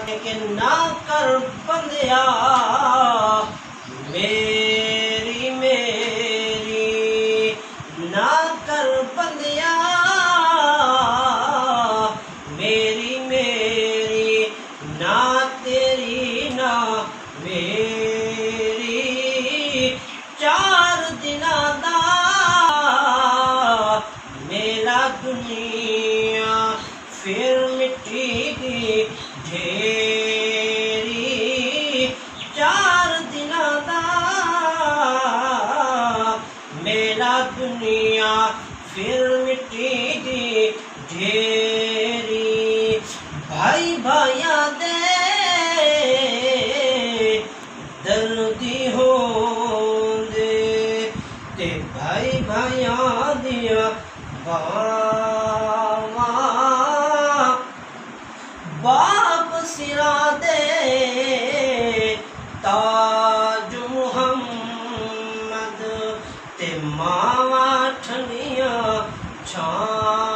कि ना कर बंदिया मेरी मेरी, ना कर बंदिया मेरी मेरी, ना तेरी ना मेरी। 4 दिना दा मेला दुनिया फिर मिट्टी दी ढेरी। 4 दिना दा मेला दुनिया फिर मिट्टी दी ढेरी। भाई भाइया दे दर्दी होंदे ते भाई भाइया दिया बावा। बाप सिरा दे ताज मुहम्मद ते मावा ठंडिया छां।